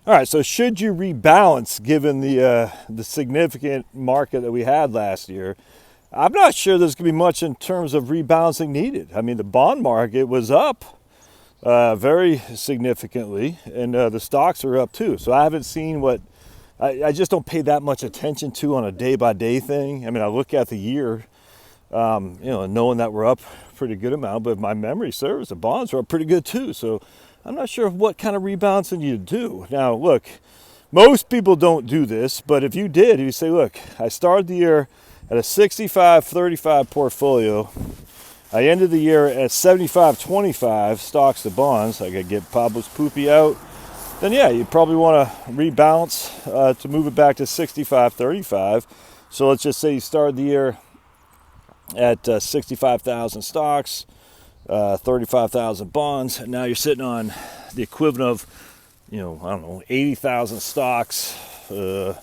All right, so should you rebalance given the significant market that we had last year? I'm not sure there's going to be much in terms of rebalancing needed. I mean, the bond market was up very significantly, and the stocks are up too. So I haven't seen what I just don't pay that much attention to on a day by day thing. I mean, I look at the year, knowing that we're up a pretty good amount, but if my memory serves, the bonds are up pretty good too. So I'm not sure what kind of rebalancing you do. Now, look, most people don't do this, but if you did, you say, look, I started the year at a 65-35 portfolio. I ended the year at 75-25 stocks to bonds. I could get Pablo's poopy out. Then yeah, you probably want to rebalance to move it back to 65-35. So let's just say you started the year at 65,000 stocks, 35,000 bonds, and now you're sitting on the equivalent of, I don't know, 80,000 stocks, I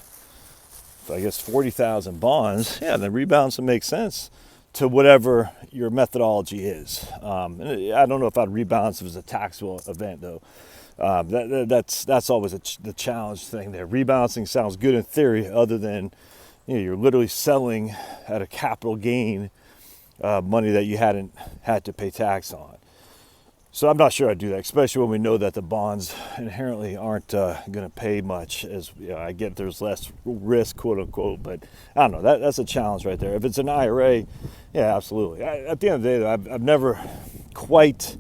guess 40,000 bonds. Yeah, then rebalancing makes sense to whatever your methodology is. And I don't know if I'd rebalance if it was a taxable event though. That's always the challenge thing there. Rebalancing sounds good in theory, other than you're literally selling at a capital gain money that you hadn't had to pay tax on. So I'm not sure I'd do that, especially when we know that the bonds inherently aren't going to pay much. As I get there's less risk, quote unquote, but I don't know. That's a challenge right there. If it's an IRA, yeah, absolutely. At the end of the day, I've never quite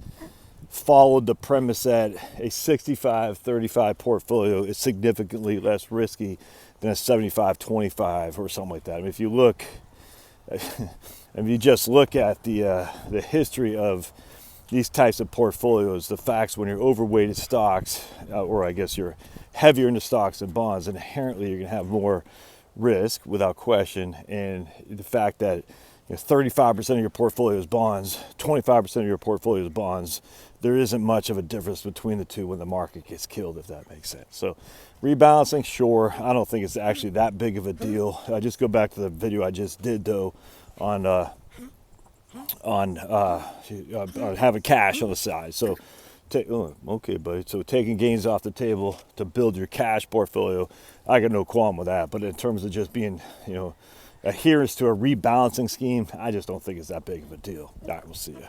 followed the premise that a 65-35 portfolio is significantly less risky than a 75-25 or something like that. I mean, if you look, if you just look at the history of these types of portfolios, the facts when you're overweighted stocks, or I guess you're heavier into stocks and bonds, inherently you're going to have more risk without question. And the fact that 35% of your portfolio is bonds, 25% of your portfolio is bonds, there isn't much of a difference between the two when the market gets killed, if that makes sense. So rebalancing, sure. I don't think it's actually that big of a deal. I just go back to the video I just did though on having cash on the side. So okay, buddy. So taking gains off the table to build your cash portfolio, I got no qualm with that. But in terms of just being, adherence to a rebalancing scheme, I just don't think it's that big of a deal. All right, we'll see you.